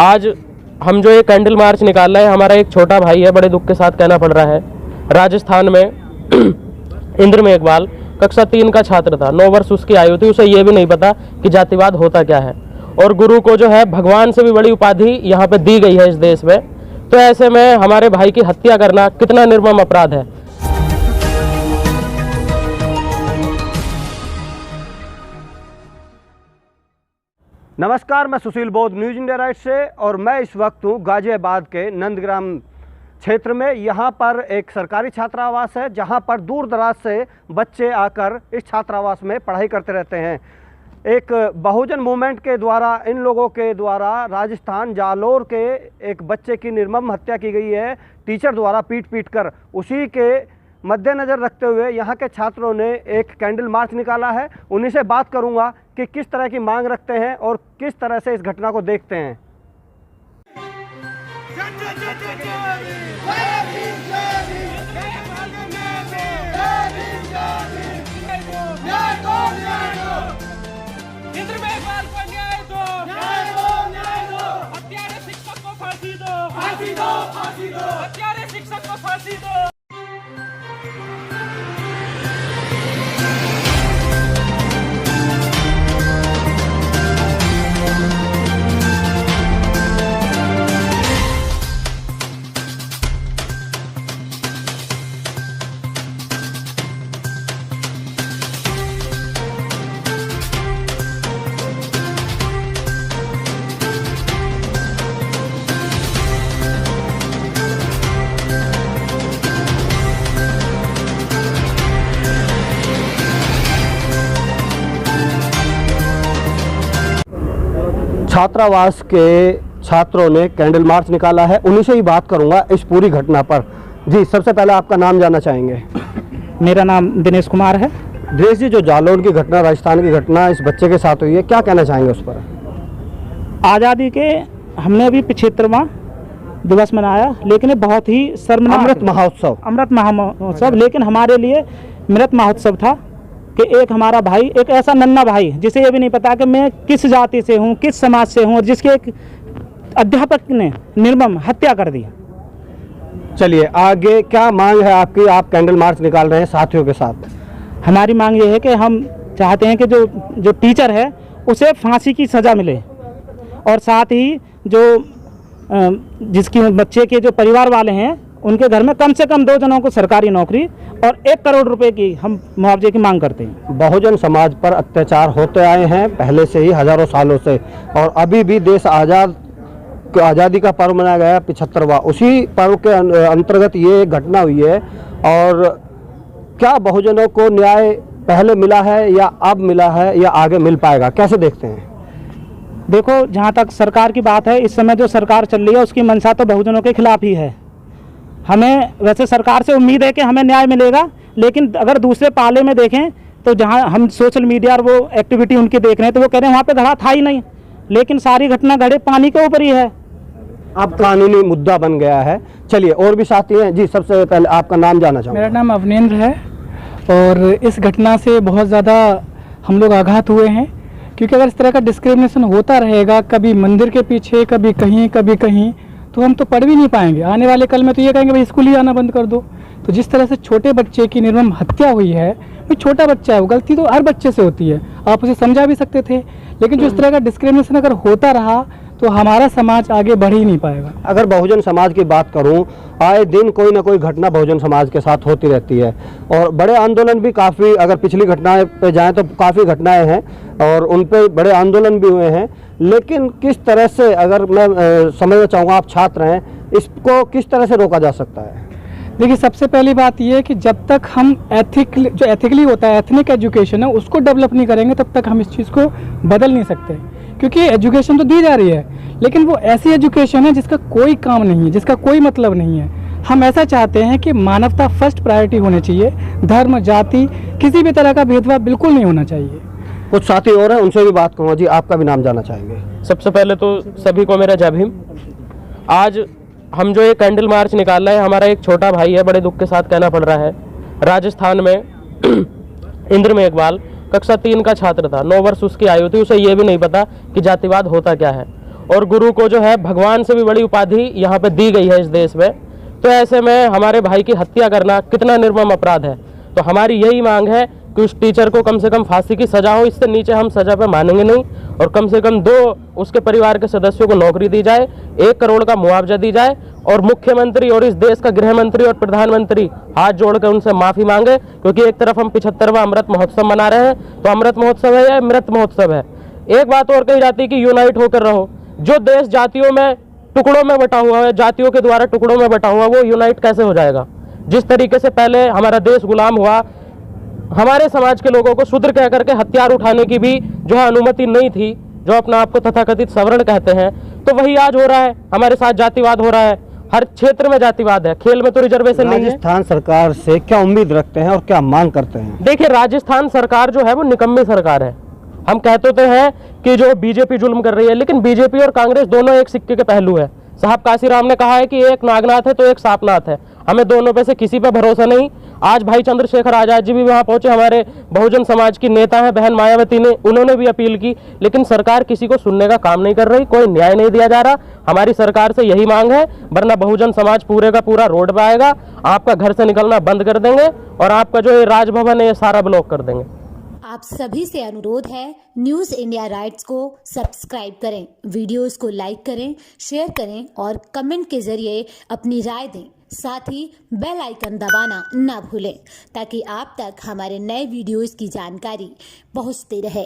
आज हम जो ये कैंडल मार्च निकाल रहे हैं, हमारा एक छोटा भाई है, बड़े दुख के साथ कहना पड़ रहा है। राजस्थान में इंद्र मेघवाल कक्षा 3 का छात्र था, 9 वर्ष उसकी आयु थी। उसे ये भी नहीं पता कि जातिवाद होता क्या है, और गुरु को जो है भगवान से भी बड़ी उपाधि यहाँ पे दी गई है इस देश में। तो ऐसे में हमारे भाई की हत्या करना कितना निर्मम अपराध है। नमस्कार, मैं सुशील बौद्ध न्यूज़ इंडिया राइट से, और मैं इस वक्त हूँ गाजियाबाद के नंदग्राम क्षेत्र में। यहाँ पर एक सरकारी छात्रावास है जहाँ पर दूर दराज से बच्चे आकर इस छात्रावास में पढ़ाई करते रहते हैं। एक बहुजन मूवमेंट के द्वारा, इन लोगों के द्वारा राजस्थान जालोर के एक बच्चे की निर्मम हत्या की गई है, टीचर द्वारा पीट कर। उसी के मद्देनज़र रखते हुए यहाँ के छात्रों ने एक कैंडल मार्च निकाला है। उन्हीं से बात करूँगा कि किस तरह की मांग रखते हैं और किस तरह से इस घटना को देखते हैं। इंद्र मेघवाल को न्याय दो, न्याय दो, न्याय दो। हत्यारे शिक्षक को फांसी दो, फांसी दो, फांसी दो। हत्यारे शिक्षक को फांसी दो। छात्रावास के छात्रों ने कैंडल मार्च निकाला है, उन्हीं से ही बात करूंगा इस पूरी घटना पर। जी, सबसे पहले आपका नाम जानना चाहेंगे। मेरा नाम दिनेश कुमार है। दिनेश जी, जो जालौर की घटना, राजस्थान की घटना इस बच्चे के साथ हुई है, क्या कहना चाहेंगे उस पर? आज़ादी के हमने अभी 75वां दिवस मनाया, लेकिन ये बहुत ही शर्मनाक अमृत महोत्सव, लेकिन हमारे लिए मृत महोत्सव था कि एक हमारा भाई, एक ऐसा नन्हा भाई जिसे ये भी नहीं पता कि मैं किस जाति से हूँ, किस समाज से हूँ, और जिसके एक अध्यापक ने निर्मम हत्या कर दी। चलिए, आगे क्या मांग है आपकी? आप कैंडल मार्च निकाल रहे हैं साथियों के साथ। हमारी मांग ये है कि हम चाहते हैं कि जो टीचर है उसे फांसी की सज़ा मिले, और साथ ही जो जिसकी बच्चे के जो परिवार वाले हैं उनके घर में कम से कम 2 जनों को सरकारी नौकरी और 1 करोड़ रुपए की हम मुआवजे की मांग करते हैं। बहुजन समाज पर अत्याचार होते आए हैं पहले से ही, हजारों सालों से, और अभी भी देश आज़ादी का पर्व मनाया गया 75वां। उसी पर्व के अंतर्गत ये घटना हुई है। और क्या बहुजनों को न्याय पहले मिला है, या अब मिला है, या आगे मिल पाएगा? कैसे देखते हैं? देखो, जहाँ तक सरकार की बात है, इस समय जो सरकार चल रही है उसकी मंशा तो बहुजनों के खिलाफ ही है। हमें वैसे सरकार से उम्मीद है कि हमें न्याय मिलेगा, लेकिन अगर दूसरे पाले में देखें तो जहां हम सोशल मीडिया और वो एक्टिविटी उनकी देख रहे हैं, तो वो कह रहे हैं वहाँ पे घड़ा था ही नहीं, लेकिन सारी घटना घड़े पानी के ऊपर ही है। अब कानूनी मुद्दा बन गया है। चलिए, और भी साथी हैं। जी, सबसे पहले आपका नाम जानना चाहूँगा। मेरा नाम अवनेंद्र है, और इस घटना से बहुत ज़्यादा हम लोग आघात हुए हैं, क्योंकि अगर इस तरह का डिस्क्रिमिनेशन होता रहेगा, कभी मंदिर के पीछे, कभी कहीं, तो हम तो पढ़ भी नहीं पाएंगे। आने वाले कल में तो ये कहेंगे भाई स्कूल ही आना बंद कर दो। तो जिस तरह से छोटे बच्चे की निर्मम हत्या हुई है, भाई छोटा बच्चा है, वो गलती तो हर बच्चे से होती है, आप उसे समझा भी सकते थे, लेकिन जो इस तरह का डिस्क्रिमिनेशन अगर होता रहा तो हमारा समाज आगे बढ़ ही नहीं पाएगा। अगर बहुजन समाज की बात करूं, आए दिन कोई ना कोई घटना बहुजन समाज के साथ होती रहती है, और बड़े आंदोलन भी काफ़ी, अगर पिछली घटनाएं पे जाएं तो काफ़ी घटनाएं हैं और उन पे बड़े आंदोलन भी हुए हैं। लेकिन किस तरह से, अगर मैं समझना चाहूँगा, आप छात्र हैं, इसको किस तरह से रोका जा सकता है? देखिए, सबसे पहली बात यह है कि जब तक हम एथिकली होता है, एथनिक एजुकेशन है, उसको डेवलप नहीं करेंगे, तब तक हम इस चीज़ को बदल नहीं सकते। क्योंकि एजुकेशन तो दी जा रही है, लेकिन वो ऐसी एजुकेशन है जिसका कोई काम नहीं है, जिसका कोई मतलब नहीं है। हम ऐसा चाहते हैं कि मानवता फर्स्ट प्रायोरिटी होनी चाहिए, धर्म, जाति, किसी भी तरह का भेदभाव बिल्कुल नहीं होना चाहिए। कुछ साथी और हैं, उनसे भी बात करूँगा। जी, आपका भी नाम जानना चाहेंगे। सबसे पहले तो सभी को मेरा जय भीम। आज हम जो ये कैंडल मार्च निकाल रहे हैं, हमारा एक छोटा भाई है, बड़े दुख के साथ कहना पड़ रहा है। राजस्थान में इंद्र मेघवाल कक्षा 3 का छात्र था, 9 वर्ष उसकी आयु थी। उसे ये भी नहीं पता कि जातिवाद होता क्या है, और गुरु को जो है भगवान से भी बड़ी उपाधि यहाँ पे दी गई है इस देश में। तो ऐसे में हमारे भाई की हत्या करना कितना निर्मम अपराध है। तो हमारी यही मांग है कि उस टीचर को कम से कम फांसी की सजा हो, इससे नीचे हम सजा पे मानेंगे नहीं। और कम से कम 2 उसके परिवार के सदस्यों को नौकरी दी जाए, 1 करोड़ का मुआवजा दी जाए, और मुख्यमंत्री और इस देश का गृह मंत्री और प्रधानमंत्री हाथ जोड़कर उनसे माफी मांगे। क्योंकि एक तरफ हम 75वां अमृत महोत्सव मना रहे हैं, तो अमृत महोत्सव है या मृत महोत्सव है। एक बात और कही जाती है कि यूनाइट होकर रहो। जो देश जातियों में टुकड़ों में बटा हुआ है, जातियों के द्वारा टुकड़ों में बटा हुआ, वो यूनाइट कैसे हो जाएगा। जिस तरीके से पहले हमारा देश गुलाम हुआ, हमारे समाज के लोगों को शूद्र कह करके हथियार उठाने की भी जो है अनुमति नहीं थी, जो अपना आपको तथाकथित सवर्ण कहते हैं, तो वही आज हो रहा है। हमारे साथ जातिवाद हो रहा है, हर क्षेत्र में जातिवाद है। खेल में तो रिजर्वेशन नहीं है। राजस्थान सरकार से क्या उम्मीद रखते हैं और क्या मांग करते हैं? देखिए, राजस्थान सरकार जो है वो निकम्मी सरकार है। हम कहते तो हैं कि जो बीजेपी जुल्म कर रही है, लेकिन बीजेपी और कांग्रेस दोनों एक सिक्के के पहलू है। साहब काशीराम ने कहा है कि एक नागनाथ है तो एक सापनाथ है। हमें दोनों पे से किसी पे भरोसा नहीं। आज भाई चंद्रशेखर आजाद जी भी वहां पहुंचे, हमारे बहुजन समाज की नेता हैं बहन मायावती ने, उन्होंने भी अपील की, लेकिन सरकार किसी को सुनने का काम नहीं कर रही, कोई न्याय नहीं दिया जा रहा। हमारी सरकार से यही मांग है, वरना बहुजन समाज पूरे का पूरा रोड पे आएगा, आपका घर से निकलना बंद कर देंगे और आपका जो ये राजभवन है ये सारा ब्लॉक कर देंगे। आप सभी से अनुरोध है, न्यूज़ इंडिया राइट्स को सब्सक्राइब करें, वीडियोस को लाइक करें, शेयर करें और कमेंट के जरिए अपनी राय दें। साथ ही बेल आइकन दबाना ना भूलें, ताकि आप तक हमारे नए वीडियोस की जानकारी पहुंचती रहे।